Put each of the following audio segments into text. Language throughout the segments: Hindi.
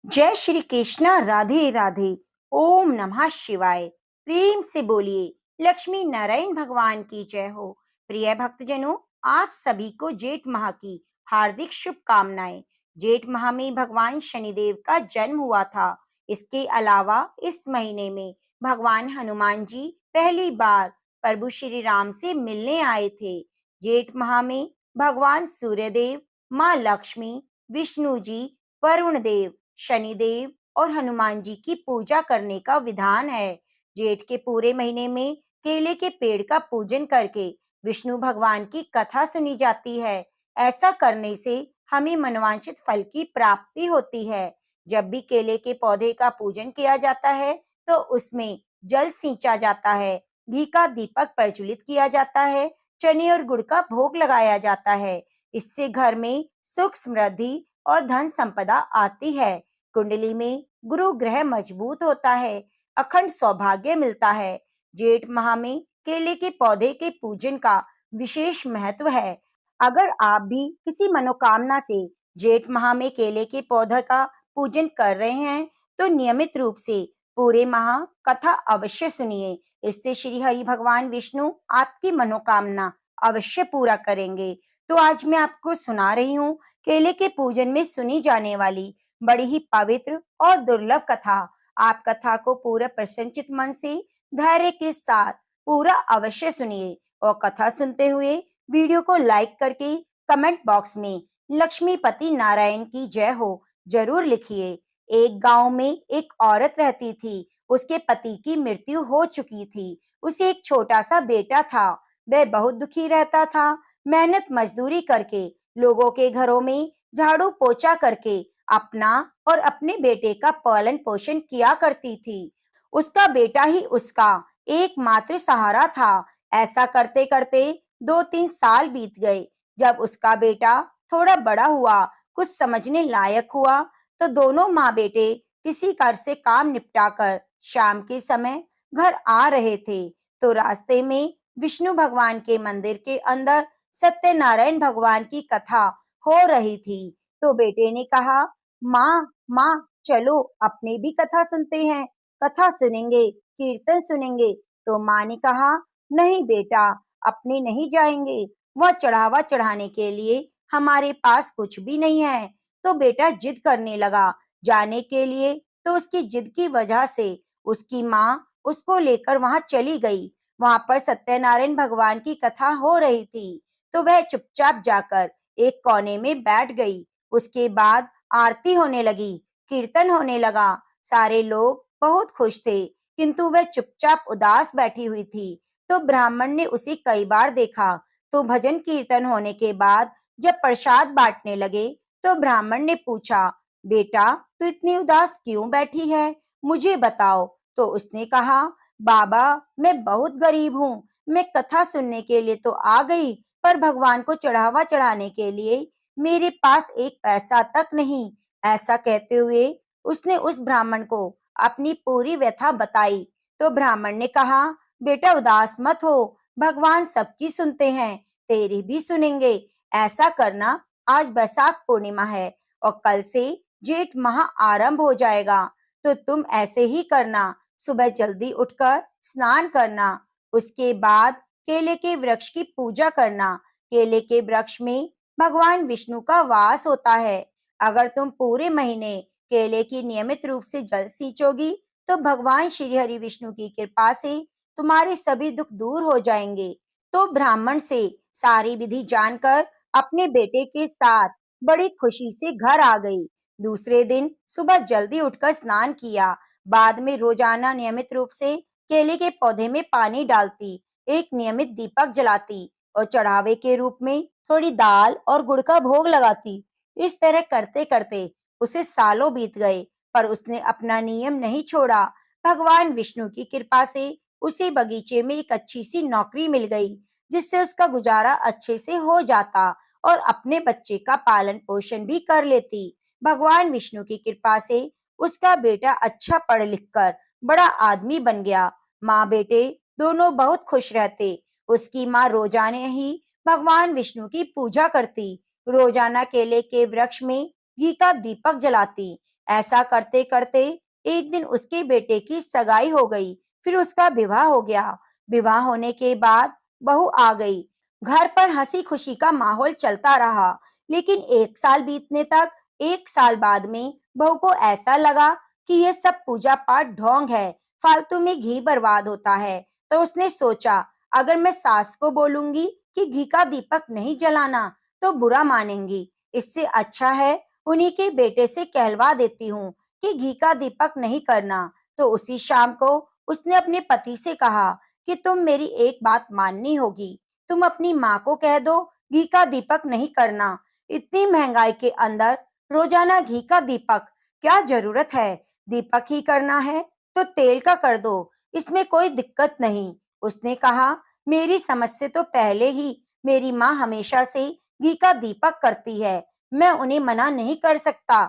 जय श्री कृष्णा, राधे राधे। ओम नमः शिवाय। प्रेम से बोलिए लक्ष्मी नारायण भगवान की जय हो। प्रिय भक्तजनों, आप सभी को जेठ माह की हार्दिक शुभकामनाएं। जेठ माह में भगवान शनिदेव का जन्म हुआ था। इसके अलावा इस महीने में भगवान हनुमान जी पहली बार प्रभु श्री राम से मिलने आए थे। जेठ माह में भगवान सूर्यदेव, माँ लक्ष्मी, विष्णु जी, वरुण देव, शनिदेव और हनुमान जी की पूजा करने का विधान है। जेठ के पूरे महीने में केले के पेड़ का पूजन करके विष्णु भगवान की कथा सुनी जाती है। ऐसा करने से हमें मनोवांछित फल की प्राप्ति होती है। जब भी केले के पौधे का पूजन किया जाता है तो उसमें जल सींचा जाता है, घी का दीपक प्रज्वलित किया जाता है, चने और गुड़ का भोग लगाया जाता है। इससे घर में सुख समृद्धि और धन संपदा आती है। कुंडली में गुरु ग्रह मजबूत होता है, अखंड सौभाग्य मिलता है। जेठ माह में केले के पौधे के पूजन का विशेष महत्व है। अगर आप भी किसी मनोकामना से जेठ माह में केले के पौधे का पूजन कर रहे हैं तो नियमित रूप से पूरे माह कथा अवश्य सुनिए। इससे श्री हरि भगवान विष्णु आपकी मनोकामना अवश्य पूरा करेंगे। तो आज मैं आपको सुना रही हूँ केले के पूजन में सुनी जाने वाली बड़ी ही पवित्र और दुर्लभ कथा। आप कथा को पूरा प्रसन्नचित मन से धैर्य के साथ पूरा अवश्य सुनिए और कथा सुनते हुए वीडियो को लाइक करके कमेंट बॉक्स में लक्ष्मीपति नारायण की जय हो जरूर लिखिए। एक गांव में एक औरत रहती थी। उसके पति की मृत्यु हो चुकी थी। उसे एक छोटा सा बेटा था। वह बहुत दुखी रहता था। मेहनत मजदूरी करके लोगों के घरों में झाड़ू पोछा करके अपना और अपने बेटे का पालन पोषण किया करती थी। उसका बेटा ही उसका एकमात्र सहारा था। ऐसा करते करते 2-3 साल बीत गए। जब उसका बेटा थोड़ा बड़ा हुआ, कुछ समझने लायक हुआ, तो दोनों माँ बेटे किसी घर से काम निपटाकर शाम के समय घर आ रहे थे। तो रास्ते में विष्णु भगवान के मंदिर के अंदर सत्यनारायण भगवान की कथा हो रही थी। तो बेटे ने कहा, माँ माँ चलो अपने भी कथा सुनते हैं, कथा सुनेंगे, कीर्तन सुनेंगे। तो माँ ने कहा, नहीं बेटा, अपने नहीं जाएंगे, वह चढ़ावा चढ़ाने के लिए हमारे पास कुछ भी नहीं है। तो बेटा जिद करने लगा जाने के लिए। तो उसकी जिद की वजह से उसकी माँ उसको लेकर वहां चली गई। वहां पर सत्यनारायण भगवान की कथा हो रही थी। तो वह चुपचाप जाकर एक कोने में बैठ गई। उसके बाद आरती होने लगी, कीर्तन होने लगा। सारे लोग बहुत खुश थे, किंतु वह चुपचाप उदास बैठी हुई थी। तो ब्राह्मण ने उसे कई बार देखा। तो भजन कीर्तन होने के बाद जब प्रसाद बांटने लगे तो ब्राह्मण ने पूछा, बेटा तू इतनी उदास क्यों बैठी है, मुझे बताओ। तो उसने कहा, बाबा मैं बहुत गरीब हूँ, मैं कथा सुनने के लिए तो आ गई, पर भगवान को चढ़ावा चढ़ाने के लिए मेरे पास एक पैसा तक नहीं। ऐसा कहते हुए उसने उस ब्राह्मण को अपनी पूरी व्यथा बताई। तो ब्राह्मण ने कहा, बेटा उदास मत हो, भगवान सबकी सुनते हैं, तेरी भी सुनेंगे। ऐसा करना, आज बैसाख पूर्णिमा है और कल से जेठ माह आरंभ हो जाएगा। तो तुम ऐसे ही करना, सुबह जल्दी उठकर स्नान करना, उसके बाद केले के वृक्ष की पूजा करना। केले के वृक्ष में भगवान विष्णु का वास होता है। अगर तुम पूरे महीने केले की नियमित रूप से जल सींचोगी तो भगवान श्री हरि विष्णु की कृपा से तुम्हारे सभी दुख दूर हो जाएंगे। तो ब्राह्मण से सारी विधि जानकर अपने बेटे के साथ बड़ी खुशी से घर आ गई। दूसरे दिन सुबह जल्दी उठकर स्नान किया। बाद में रोजाना नियमित रूप से केले के पौधे में पानी डालती, एक नियमित दीपक जलाती और चढ़ावे के रूप में थोड़ी दाल और गुड़ का भोग लगाती। इस तरह करते करते उसे सालों बीत गए, पर उसने अपना नियम नहीं छोड़ा। भगवान विष्णु की कृपा से उसे बगीचे में एक अच्छी सी नौकरी मिल गई, जिससे उसका गुजारा अच्छे से हो जाता और अपने बच्चे का पालन पोषण भी कर लेती। भगवान विष्णु की कृपा से उसका बेटा अच्छा पढ़ लिख कर बड़ा आदमी बन गया। माँ बेटे दोनों बहुत खुश रहते। उसकी माँ रोजाना ही भगवान विष्णु की पूजा करती, रोजाना केले के वृक्ष में घी का दीपक जलाती। ऐसा करते करते एक दिन उसके बेटे की सगाई हो गई, फिर उसका विवाह हो गया। विवाह होने के बाद बहू आ गई। घर पर हंसी खुशी का माहौल चलता रहा, लेकिन 1 साल बीतने तक, 1 साल बाद में बहू को ऐसा लगा कि ये सब पूजा पाठ ढोंग है, फालतू में घी बर्बाद होता है। तो उसने सोचा, अगर मैं सास को बोलूंगी कि घी का दीपक नहीं जलाना तो बुरा मानेंगी, इससे अच्छा है उन्हीं के बेटे से कहलवा देती हूँ कि घी का दीपक नहीं करना। तो उसी शाम को उसने अपने पति से कहा कि तुम मेरी एक बात माननी होगी, तुम अपनी माँ को कह दो घी का दीपक नहीं करना। इतनी महंगाई के अंदर रोजाना घी का दीपक क्या जरूरत है? दीपक ही करना है तो तेल का कर दो, इसमें कोई दिक्कत नहीं। उसने कहा, मेरी समझ से तो पहले ही मेरी माँ हमेशा से घी का दीपक करती है, मैं उन्हें मना नहीं कर सकता।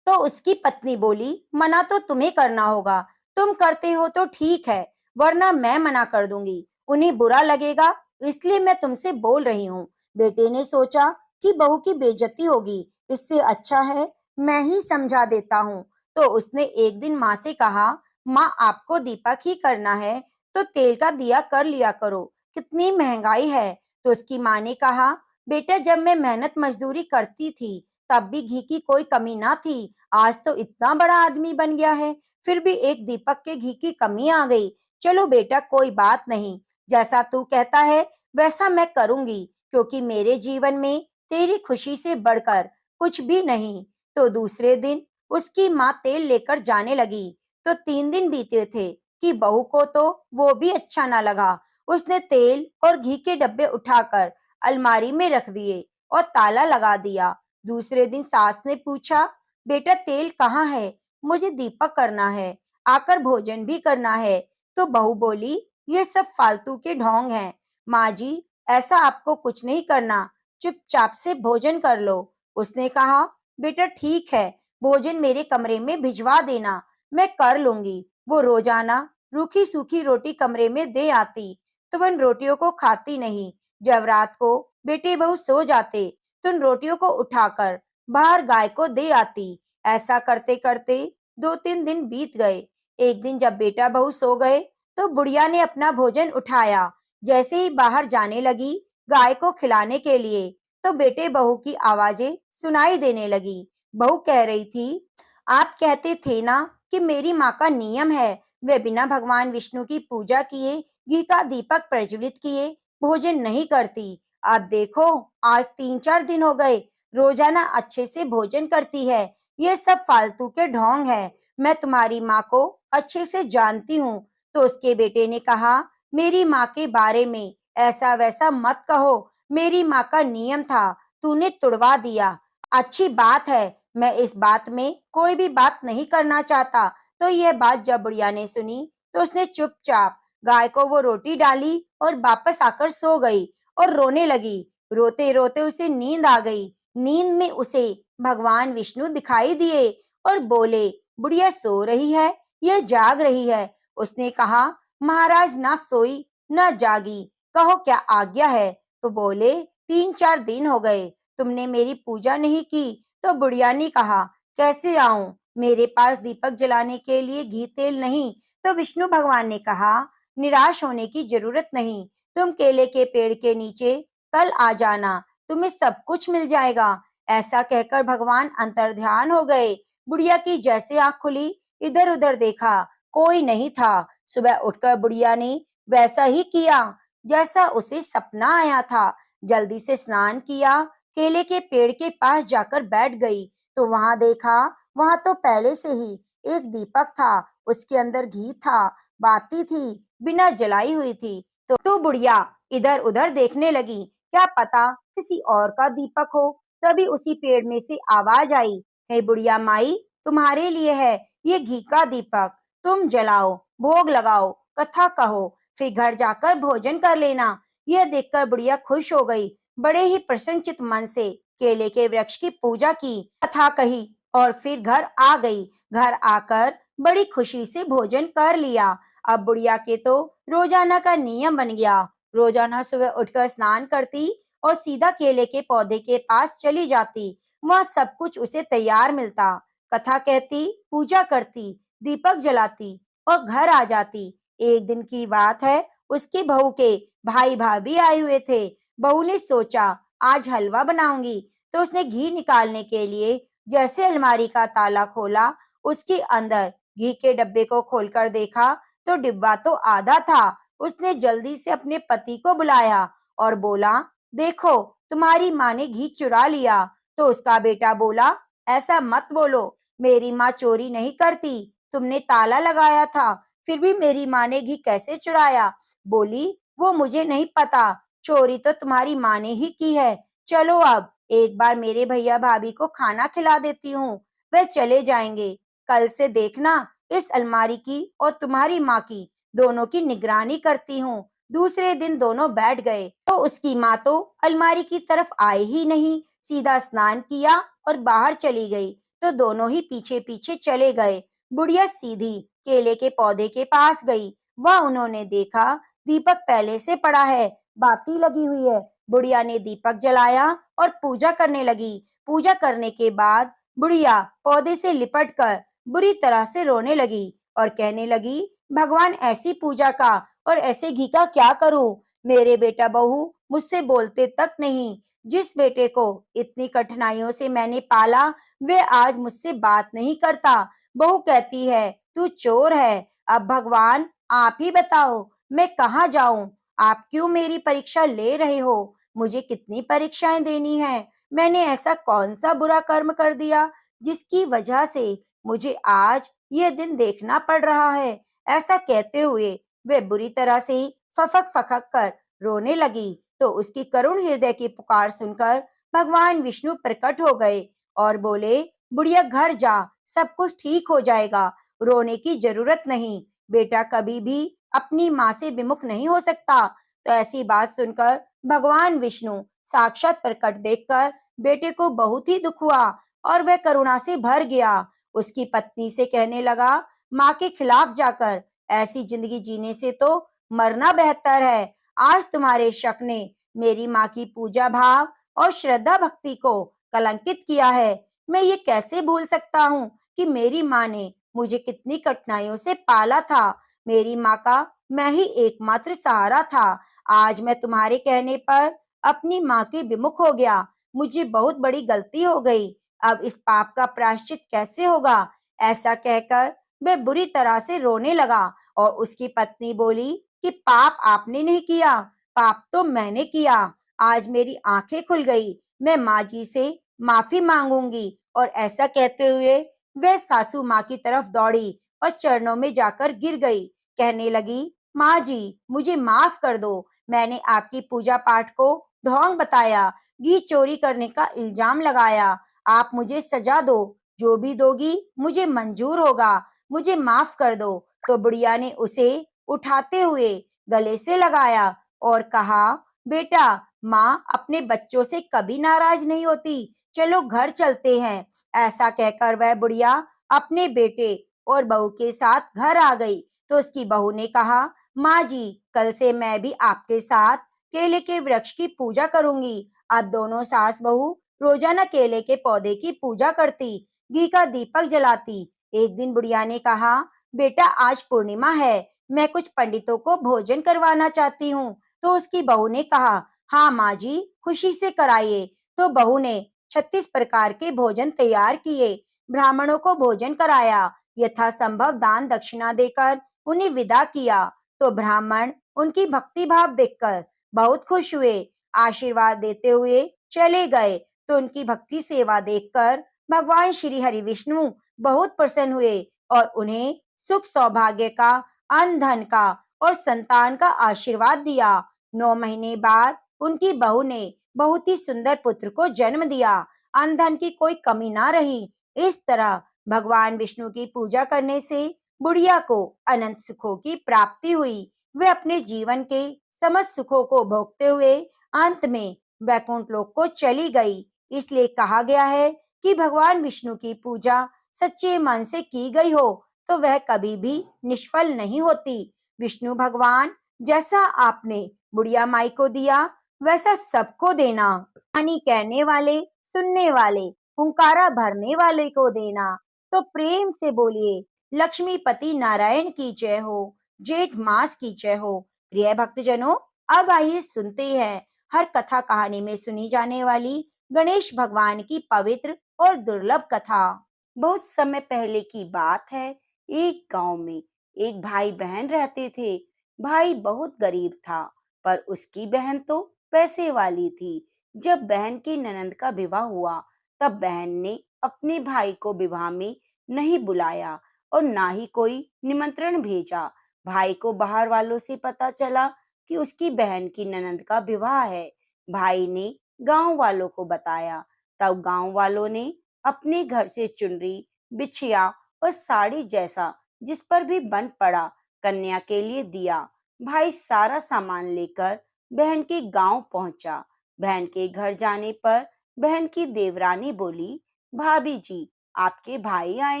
तो उसकी पत्नी बोली, मना तो तुम्हें करना होगा, तुम करते हो तो ठीक है, वरना मैं मना कर दूंगी, उन्हें बुरा लगेगा, इसलिए मैं तुमसे बोल रही हूँ। बेटे ने सोचा कि बहू की बेइज्जती होगी, इससे अच्छा है मैं ही समझा देता हूँ। तो उसने एक दिन माँ से कहा, माँ आपको दीपक ही करना है तो तेल का दिया कर लिया करो, कितनी महंगाई है। तो उसकी माँ ने कहा, बेटा जब मैं मेहनत मजदूरी करती थी तब भी घी की कोई कमी ना थी, आज तो इतना बड़ा आदमी बन गया है, फिर भी एक दीपक के घी की कमी आ गई। चलो बेटा कोई बात नहीं, जैसा तू कहता है वैसा मैं करूंगी, क्योंकि मेरे जीवन में तेरी खुशी से बढ़कर कुछ भी नहीं। तो दूसरे दिन उसकी माँ तेल लेकर जाने लगी। तो 3 दिन बीते थे कि बहू को तो वो भी अच्छा ना लगा। उसने तेल और घी के डब्बे उठाकर अलमारी में रख दिए और ताला लगा दिया। दूसरे दिन सास ने पूछा, बेटा तेल कहाँ है? मुझे दीपक करना है, आकर भोजन भी करना है। तो बहू बोली, ये सब फालतू के ढोंग हैं। माँ जी, ऐसा आपको कुछ नहीं करना, चुपचाप से भोजन कर लो। उसने कहा, बेटा ठीक है, भोजन मेरे कमरे में भिजवा देना, मैं कर लूंगी। वो रोजाना रूखी सूखी रोटी कमरे में दे आती, तो उन रोटियों को खाती नहीं। जब रात को बेटे बहू सो जाते तो उन रोटियों को उठाकर बाहर गाय को दे आती। ऐसा करते करते 2-3 दिन बीत गए। एक दिन जब बेटा बहू सो गए तो बुढ़िया ने अपना भोजन उठाया। जैसे ही बाहर जाने लगी गाय को खिलाने के लिए, तो बेटे बहू की आवाजें सुनाई देने लगी। बहू कह रही थी, आप कहते थे ना कि मेरी माँ का नियम है वे बिना भगवान विष्णु की पूजा किए, घी का दीपक प्रज्वलित किए भोजन नहीं करती। अब देखो, आज 3-4 दिन हो गए, रोजाना अच्छे से भोजन करती है। ये सब फालतू के ढोंग है, मैं तुम्हारी माँ को अच्छे से जानती हूँ। तो उसके बेटे ने कहा, मेरी माँ के बारे में ऐसा वैसा मत कहो, मेरी माँ का नियम था, तूने तुड़वा दिया। अच्छी बात है, मैं इस बात में कोई भी बात नहीं करना चाहता। तो यह बात जब बुढ़िया ने सुनी तो उसने चुपचाप गाय को वो रोटी डाली और वापस आकर सो गई और रोने लगी। रोते रोते उसे नींद आ गई। नींद में उसे भगवान विष्णु दिखाई दिए और बोले, बुढ़िया सो रही है, यह जाग रही है। उसने कहा, महाराज ना सोई ना जागी, कहो क्या आज्ञा है। तो बोले, 3-4 दिन हो गए तुमने मेरी पूजा नहीं की। तो बुढ़िया ने कहा, कैसे आऊं, मेरे पास दीपक जलाने के लिए घी तेल नहीं। तो विष्णु भगवान ने कहा, निराश होने की जरूरत नहीं, तुम केले के पेड़ के नीचे कल आ जाना, तुम्हें सब कुछ मिल जाएगा। ऐसा कहकर भगवान अंतर्ध्यान हो गए। बुढ़िया की जैसे आंख खुली, इधर उधर देखा, कोई नहीं था। सुबह उठकर बुढ़िया ने वैसा ही किया जैसा उसे सपना आया था। जल्दी से स्नान किया, केले के पेड़ के पास जाकर बैठ गई। तो वहां देखा, वहां तो पहले से ही एक दीपक था, उसके अंदर घी था, बाती थी, बिना जलाई हुई थी। तो बुढ़िया इधर उधर देखने लगी, क्या पता किसी और का दीपक हो। तभी उसी पेड़ में से आवाज आई, हे बुढ़िया माई, तुम्हारे लिए है ये घी का दीपक, तुम जलाओ, भोग लगाओ, कथा कहो, फिर घर जाकर भोजन कर लेना। यह देखकर बुढ़िया खुश हो गई। बड़े ही प्रसन्नचित मन से केले के वृक्ष की पूजा की, कथा कही और फिर घर आ गई। घर आकर बड़ी खुशी से भोजन कर लिया। अब बुढ़िया के तो रोजाना का नियम बन गया। रोजाना सुबह उठकर स्नान करती और सीधा केले के पौधे के पास चली जाती। वह सब कुछ उसे तैयार मिलता। कथा कहती, पूजा करती, दीपक जलाती और घर आ जाती। एक दिन की बात है, उसकी बहू के भाई भाभी आए हुए थे। बहू ने सोचा आज हलवा बनाऊंगी, तो उसने घी निकालने के लिए जैसे अलमारी का ताला खोला, उसके अंदर घी के डब्बे को खोलकर देखा तो डिब्बा तो आधा था। उसने जल्दी से अपने पति को बुलाया और बोला, देखो तुम्हारी माँ ने घी चुरा लिया। तो उसका बेटा बोला, ऐसा मत बोलो, मेरी माँ चोरी नहीं करती, तुमने ताला लगाया था, फिर भी मेरी माँ ने घी कैसे चुराया? बोली, वो मुझे नहीं पता, चोरी तो तुम्हारी माँ ने ही की है। चलो अब एक बार मेरे भैया भाभी को खाना खिला देती हूँ, वे चले जाएंगे। कल से देखना, इस अलमारी की और तुम्हारी माँ की दोनों की निगरानी करती हूँ। दूसरे दिन दोनों बैठ गए तो उसकी माँ तो अलमारी की तरफ आई ही नहीं, सीधा स्नान किया और बाहर चली गई। तो दोनों ही पीछे पीछे चले गए। बुढ़िया सीधी केले के पौधे के पास गई। वह उन्होंने देखा दीपक पहले से पड़ा है, बाती लगी हुई है। बुढ़िया ने दीपक जलाया और पूजा करने लगी। पूजा करने के बाद बुढ़िया पौधे से लिपटकर बुरी तरह से रोने लगी और कहने लगी, भगवान ऐसी पूजा का और ऐसे घी का क्या करूं? मेरे बेटा बहू मुझसे बोलते तक नहीं। जिस बेटे को इतनी कठिनाइयों से मैंने पाला, वे आज मुझसे बात नहीं करता। बहू कहती है तू चोर है। अब भगवान आप ही बताओ, मैं कहाँ जाऊं? आप क्यों मेरी परीक्षा ले रहे हो? मुझे कितनी परीक्षाएं देनी है? मैंने ऐसा कौन सा बुरा कर्म कर दिया जिसकी वजह से मुझे आज ये दिन देखना पड़ रहा है? ऐसा कहते हुए वे बुरी तरह से फफक फकक कर रोने लगी। तो उसकी करुण हृदय की पुकार सुनकर भगवान विष्णु प्रकट हो गए और बोले, बुढ़िया घर जा, सब कुछ ठीक हो जाएगा, रोने की जरूरत नहीं। बेटा कभी भी अपनी माँ से विमुख नहीं हो सकता। तो ऐसी बात सुनकर भगवान विष्णु साक्षात प्रकट देखकर बेटे को बहुत ही दुख हुआ और वह करुणा से भर गया। उसकी पत्नी से कहने लगा, माँ के खिलाफ जाकर ऐसी जिंदगी जीने से तो मरना बेहतर है। आज तुम्हारे शक ने मेरी माँ की पूजा भाव और श्रद्धा भक्ति को कलंकित किया है। मैं ये कैसे भूल सकता हूँ कि मेरी माँ ने मुझे कितनी कठिनाइयों से पाला था। मेरी माँ का मैं ही एकमात्र सहारा था। आज मैं तुम्हारे कहने पर अपनी माँ के विमुख हो गया। मुझे बहुत बड़ी गलती हो गई। अब इस पाप का प्रायश्चित कैसे होगा? ऐसा कहकर वह बुरी तरह से रोने लगा और उसकी पत्नी बोली कि पाप आपने नहीं किया, पाप तो मैंने किया। आज मेरी आंखें खुल गई, मैं माँ जी से माफी मांगूंगी। और ऐसा कहते हुए वह सासू माँ की तरफ दौड़ी और चरणों में जाकर गिर गई। कहने लगी, माँ जी मुझे माफ कर दो, मैंने आपकी पूजा पाठ को ढोंग बताया, घी चोरी करने का इल्जाम लगाया। आप मुझे सजा दो, जो भी दोगी मुझे मंजूर होगा, मुझे माफ कर दो। तो बुढ़िया ने उसे उठाते हुए गले से लगाया और कहा, बेटा माँ अपने बच्चों से कभी नाराज नहीं होती, चलो घर चलते हैं। ऐसा कहकर वह बुढ़िया अपने बेटे और बहू के साथ घर आ गई। तो उसकी बहू ने कहा, माँ जी कल से मैं भी आपके साथ केले के वृक्ष की पूजा करूंगी। अब दोनों सास बहू रोजाना केले के पौधे की पूजा करती, घी का दीपक जलाती। एक दिन बुढ़िया ने कहा, बेटा आज पूर्णिमा है, मैं कुछ पंडितों को भोजन करवाना चाहती हूँ। तो उसकी बहू ने कहा, हाँ माँ जी खुशी से कराइए। तो बहू ने 36 प्रकार के भोजन तैयार किए, ब्राह्मणों को भोजन कराया, यथासंभव दान दक्षिणा देकर उन्हें विदा किया। तो ब्राह्मण उनकी भक्ति भाव देखकर बहुत खुश हुए, आशीर्वाद देते हुए चले गए। तो उनकी भक्ति सेवा देखकर भगवान श्री हरि विष्णु बहुत प्रसन्न हुए और उन्हें सुख सौभाग्य का, अन्न धन का और संतान का आशीर्वाद दिया। 9 महीने बाद उनकी बहू ने बहुत ही सुंदर पुत्र को जन्म दिया। अन्न धन की कोई कमी ना रही। इस तरह भगवान विष्णु की पूजा करने से बुढ़िया को अनंत सुखों की प्राप्ति हुई। वे अपने जीवन के समस्त सुखों को भोगते हुए अंत में वैकुंठ लोक को चली गई। इसलिए कहा गया है कि भगवान विष्णु की पूजा सच्चे मन से की गई हो तो वह कभी भी निष्फल नहीं होती। विष्णु भगवान जैसा आपने बुढ़िया माई को दिया वैसा सबको देना। कहानी कहने वाले, सुनने वाले, हुंकारा भरने वाले को देना। तो प्रेम से बोलिए लक्ष्मीपति नारायण की जय हो, जेठ मास की जय हो। प्रिय भक्तजनों, अब आइए सुनते हैं हर कथा कहानी में सुनी जाने वाली गणेश भगवान की पवित्र और दुर्लभ कथा। बहुत समय पहले की बात है। एक गांव में एक भाई बहन रहते थे। भाई बहुत गरीब था, पर उसकी बहन तो पैसे वाली थी। जब बहन की ननंद का विवाह हुआ, तब बहन ने अपने भाई को विवाह में नहीं बुलाया और ना ही कोई निमंत्रण भेजा। भाई को बाहर वालों से पता चला कि उसकी बहन की ननंद का विवाह है। भाई ने गांव वालों को बताया। तब गांव वालों ने अपने घर से चुनरी, बिछिया और साड़ी जैसा जिस पर भी बन पड़ा कन्या के लिए दिया। भाई सारा सामान लेकर बहन के गांव पहुंचा। बहन के घर जाने पर बहन की देवरानी बोली, भाभी जी, आपके भाई आए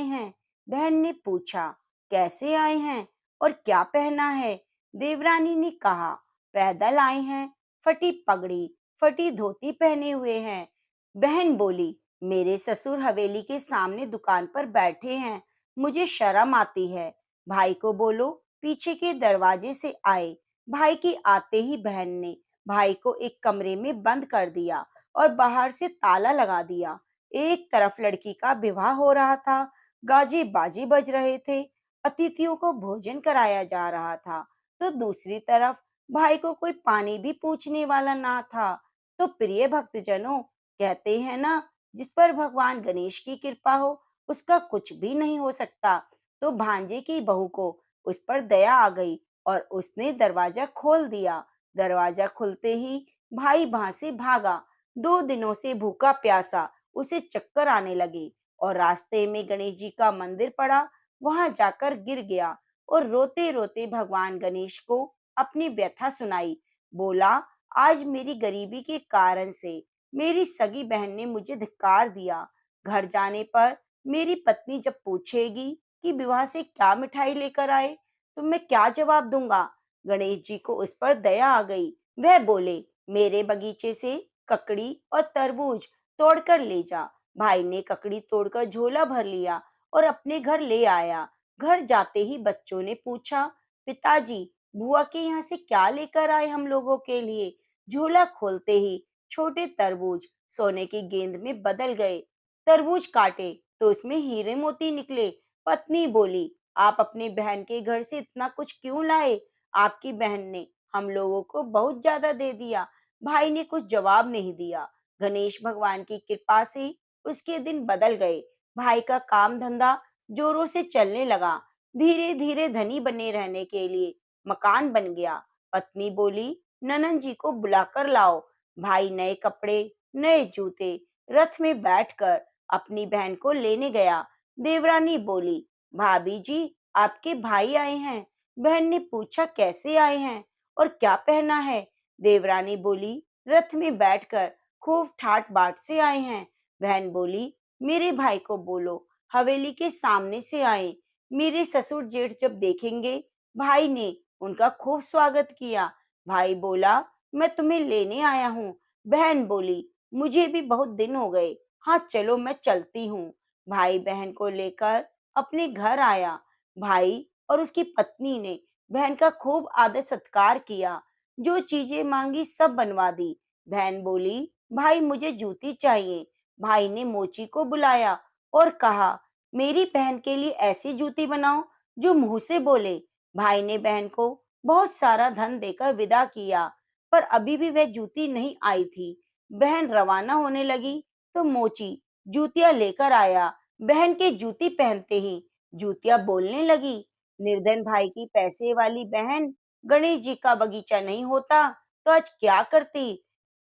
हैं। बहन ने पूछा, कैसे आए हैं और क्या पहना है? देवरानी ने कहा, पैदल आए हैं, फटी पगड़ी, फटी धोती पहने हुए हैं। बहन बोली, मेरे ससुर हवेली के सामने दुकान पर बैठे हैं, मुझे शर्म आती है। भाई को बोलो पीछे के दरवाजे से आए। भाई की आते ही बहन ने भाई को एक कमरे में बंद कर दिया और बाहर से ताला लगा दिया। एक तरफ लड़की का विवाह हो रहा था, गाजे बाजे बज रहे थे, अतिथियों को भोजन कराया जा रहा था, तो दूसरी तरफ भाई को कोई पानी भी पूछने वाला ना था। तो प्रिय भक्तजनों, कहते हैं ना, जिस पर भगवान गणेश की कृपा हो उसका कुछ भी नहीं हो सकता। तो भांजे की बहू को उस पर दया आ गई और उसने दरवाजा खोल दिया। दरवाजा खुलते ही भाई वहां से भागा। 2 दिनों से भूखा प्यासा उसे चक्कर आने लगे और रास्ते में गणेश जी का मंदिर पड़ा। वहां जाकर गिर गया और रोते रोते भगवान गणेश को अपनी व्यथा सुनाई। बोला, आज मेरी गरीबी के कारण से मेरी सगी बहन ने मुझे धिक्कार दिया। घर जाने पर मेरी पत्नी जब पूछेगी कि विवाह से क्या मिठाई लेकर आए, तो मैं क्या जवाब दूंगा? गणेश जी को उस पर दया आ गई। वह बोले, मेरे बगीचे से ककड़ी और तरबूज तोड़कर ले जा। भाई ने ककड़ी तोड़कर झोला भर लिया और अपने घर ले आया। घर जाते ही बच्चों ने पूछा, पिताजी, बुआ के यहाँ से क्या लेकर आए हम लोगों के लिए? झोला खोलते ही छोटे तरबूज सोने की गेंद में बदल गए। तरबूज काटे तो उसमें हीरे मोती निकले। पत्नी बोली, आप अपनी बहन के घर से इतना कुछ क्यों लाए? आपकी बहन ने हम लोगों को बहुत ज्यादा दे दिया। भाई ने कुछ जवाब नहीं दिया। गणेश भगवान की कृपा से उसके दिन बदल गए। भाई का काम धंधा जोरों से चलने लगा। धीरे धीरे धनी बने रहने के लिए मकान बन गया। पत्नी बोली, ननंद जी को बुलाकर लाओ। भाई नए कपड़े, नए जूते, रथ में बैठकर अपनी बहन को लेने गया। देवरानी बोली, भाभी जी, आपके भाई आए हैं। बहन ने पूछा, कैसे आए हैं और क्या पहना है? देवरानी बोली, रथ में बैठकर खूब ठाट बाट से आए हैं। बहन बोली, मेरे भाई को बोलो हवेली के सामने से आए। मेरे ससुर जेठ जब देखेंगे। भाई ने उनका खूब स्वागत किया। भाई बोला, मैं तुम्हें लेने आया हूँ। बहन बोली, मुझे भी बहुत दिन हो गए। हाँ चलो, मैं चलती हूँ। भाई बहन को लेकर अपने घर आया। भाई और उसकी पत्नी ने बहन का खूब आदर सत्कार किया। जो चीजें मांगी सब बनवा दी। बहन बोली, भाई मुझे जूती चाहिए। भाई ने मोची को बुलाया और कहा, मेरी बहन के लिए ऐसी जूती बनाओ जो मुंह से बोले। भाई ने बहन को बहुत सारा धन देकर विदा किया, पर अभी भी वह जूती नहीं आई थी। बहन रवाना होने लगी तो मोची जूतियां लेकर आया। बहन के जूती पहनते ही जूतियां बोलने लगी, निर्धन भाई की पैसे वाली बहन, गणेश जी का बगीचा नहीं होता तो आज क्या करती?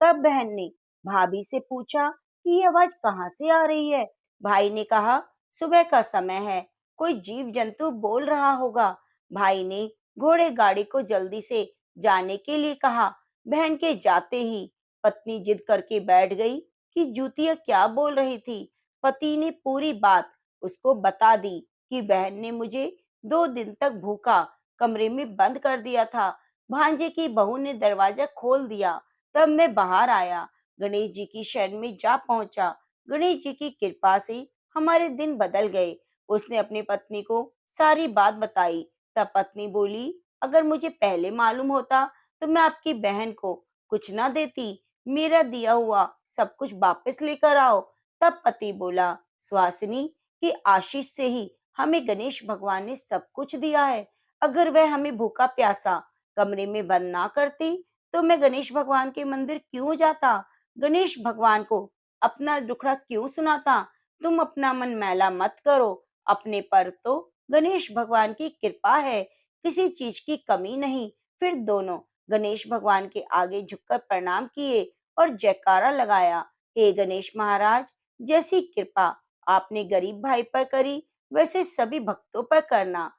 तब बहन ने भाभी से पूछा कि ये आवाज कहाँ से आ रही है? भाई ने कहा, सुबह का समय है, कोई जीव जंतु बोल रहा होगा। भाई ने घोड़े गाड़ी को जल्दी से जाने के लिए कहा। बहन के जाते ही पत्नी जिद करके बैठ गई कि जूतियां क्या बोल रही थी। पति ने पूरी बात उसको बता दी कि बहन ने मुझे 2 दिन तक भूखा कमरे में बंद कर दिया था। भांजे की बहू ने दरवाजा खोल दिया, तब मैं बाहर आया, गणेश जी की शरण में जा पहुंचा। गणेश जी की कृपा से हमारे दिन बदल गए। उसने अपनी पत्नी को सारी बात बताई। तब पत्नी बोली, अगर मुझे पहले मालूम होता तो मैं आपकी बहन को कुछ ना देती। मेरा दिया हुआ सब कुछ वापस लेकर आओ। तब पति बोला, सुहासिनी की आशीष से ही हमें गणेश भगवान ने सब कुछ दिया है। अगर वह हमें भूखा प्यासा कमरे में बंद ना करती तो मैं गणेश भगवान के मंदिर क्यों जाता? गणेश भगवान को अपना दुखड़ा क्यों सुनाता? तुम अपना मन मैला मत करो। अपने पर तो गणेश भगवान की कृपा है, किसी चीज की कमी नहीं। फिर दोनों गणेश भगवान के आगे झुककर प्रणाम किए और जयकारा लगाया। हे गणेश महाराज, जैसी कृपा आपने गरीब भाई पर करी वैसे सभी भक्तों पर करना।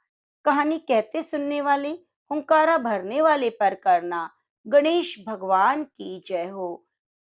कहानी कहते सुनने वाले, हुंकारा भरने वाले पर करना। गणेश भगवान की जय हो।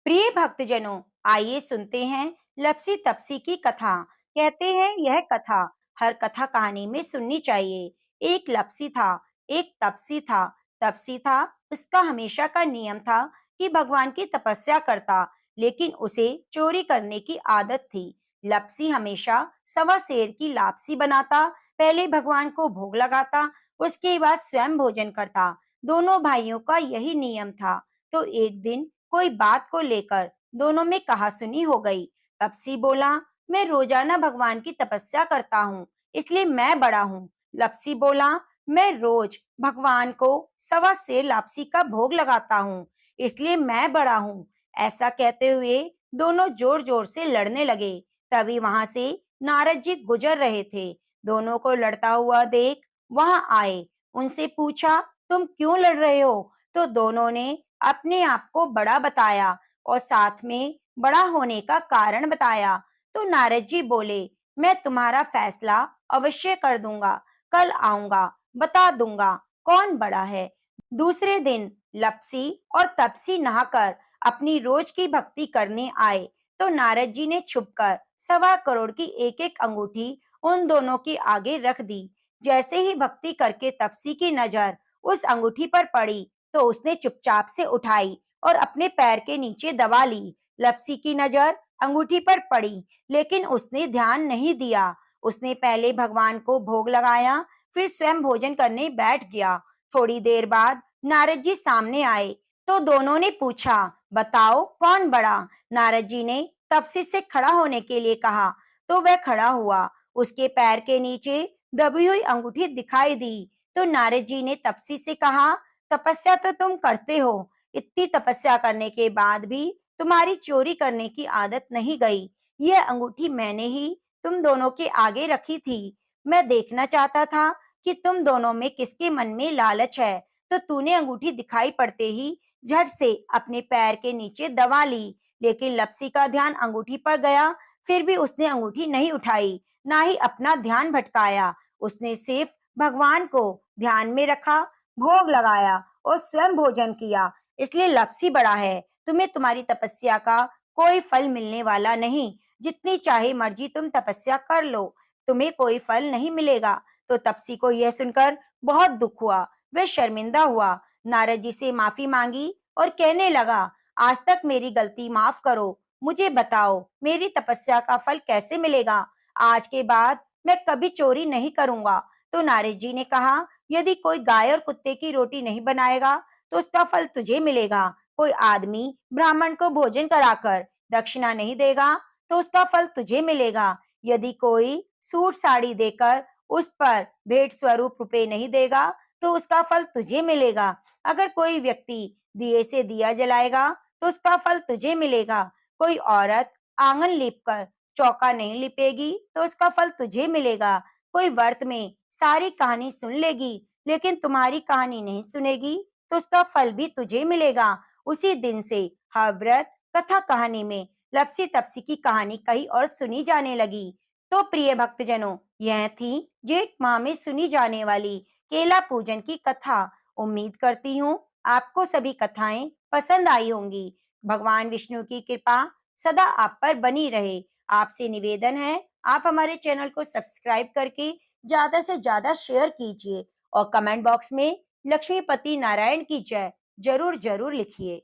प्रिय भक्तजनों, आइए सुनते हैं लपसी तपसी की कथा। कहते हैं यह कथा हर कथा कहानी में सुननी चाहिए। एक लपसी था, एक तपसी था। तपसी था, उसका हमेशा का नियम था कि भगवान की तपस्या करता, लेकिन उसे चोरी करने की आदत थी। लपसी हमेशा सवा सेर की लापसी बनाता, पहले भगवान को भोग लगाता, उसके बाद स्वयं भोजन करता। दोनों भाइयों का यही नियम था। तो एक दिन कोई बात को लेकर दोनों में कहासुनी हो गई। तपसी बोला, मैं रोजाना भगवान की तपस्या करता हूँ, इसलिए मैं बड़ा हूँ। लपसी बोला, मैं रोज भगवान को सवा सेर लापसी का भोग लगाता हूँ, इसलिए मैं बड़ा हूँ। ऐसा कहते हुए दोनों जोर जोर से लड़ने लगे। तभी वहां से नारद जी गुजर रहे थे। दोनों को लड़ता हुआ देख वहां आए। उनसे पूछा, तुम क्यों लड़ रहे हो? तो दोनों ने अपने आप को बड़ा बताया और साथ में बड़ा होने का कारण बताया। तो नारद जी बोले, मैं तुम्हारा फैसला अवश्य कर दूंगा। कल आऊंगा, बता दूंगा कौन बड़ा है। दूसरे दिन लपसी और तपसी नहाकर अपनी रोज की भक्ति करने आए। तो नारद जी ने छुपकर 1.25 करोड़ की एक एक अंगूठी उन दोनों के आगे रख दी। जैसे ही भक्ति करके तपसी की नजर उस अंगूठी पर पड़ी तो उसने चुपचाप से उठाई और अपने पैर के नीचे दबा ली। लपसी की नजर अंगूठी पर पड़ी, लेकिन उसने ध्यान नहीं दिया। उसने पहले भगवान को भोग लगाया, फिर स्वयं भोजन करने बैठ गया। थोड़ी देर बाद नारद जी सामने आए। तो दोनों ने पूछा, बताओ कौन बड़ा? नारद जी ने तपसी से खड़ा होने के लिए कहा। तो वह खड़ा हुआ। उसके पैर के नीचे दबी हुई अंगूठी दिखाई दी। तो नारद जी ने तपसी से कहा, तपस्या तो तुम करते हो, इतनी तपस्या करने के बाद भी तुम्हारी चोरी करने की आदत नहीं गई। यह अंगूठी मैंने ही तुम दोनों के आगे रखी थी। मैं देखना चाहता था कि तुम दोनों में किसके मन में लालच है। तो तूने अंगूठी दिखाई पड़ते ही झट से अपने पैर के नीचे दबा ली। लेकिन लपसी का ध्यान अंगूठी पर गया, फिर भी उसने अंगूठी नहीं उठाई, ना ही अपना ध्यान भटकाया। उसने सिर्फ भगवान को ध्यान में रखा, भोग लगाया और स्वयं भोजन किया। इसलिए लपसी बड़ा है। तुम्हें तुम्हारी तपस्या का कोई फल मिलने वाला नहीं। जितनी चाहे मर्जी तुम तपस्या कर लो, तुम्हें कोई फल नहीं मिलेगा। तो तपसी को यह सुनकर बहुत दुख हुआ, वह शर्मिंदा हुआ। नारद जी से माफी मांगी और कहने लगा, आज तक मेरी गलती माफ करो, मुझे बताओ मेरी तपस्या का फल कैसे मिलेगा? आज के बाद मैं कभी चोरी नहीं करूंगा। तो नारद जी ने कहा, यदि कोई गाय और कुत्ते की रोटी नहीं बनाएगा तो उसका फल तुझे मिलेगा। कोई आदमी ब्राह्मण को भोजन कराकर दक्षिणा नहीं देगा तो उसका फल तुझे मिलेगा। यदि कोई सूट साड़ी देकर उस पर भेंट स्वरूप रुपए नहीं देगा तो उसका फल तुझे मिलेगा। अगर कोई व्यक्ति दिए से दिया जलाएगा तो उसका फल तुझे मिलेगा। कोई औरत आंगन लीपकर चौका नहीं लिपेगी तो उसका फल तुझे मिलेगा। कोई व्रत में सारी कहानी सुन लेगी लेकिन तुम्हारी कहानी नहीं सुनेगी तो उसका फल भी तुझे मिलेगा। उसी दिन से हर व्रत कथा कहानी में लपसी तपसी की कहानी कही और सुनी जाने लगी। तो प्रिय भक्तजनों, यह थी जेठ माह में सुनी जाने वाली केला पूजन की कथा। उम्मीद करती हूँ आपको सभी कथाएं पसंद आई होंगी। भगवान विष्णु की कृपा सदा आप पर बनी रहे। आपसे निवेदन है, आप हमारे चैनल को सब्सक्राइब करके ज्यादा से ज्यादा शेयर कीजिए और कमेंट बॉक्स में लक्ष्मीपति नारायण की जय जरूर जरूर लिखिए।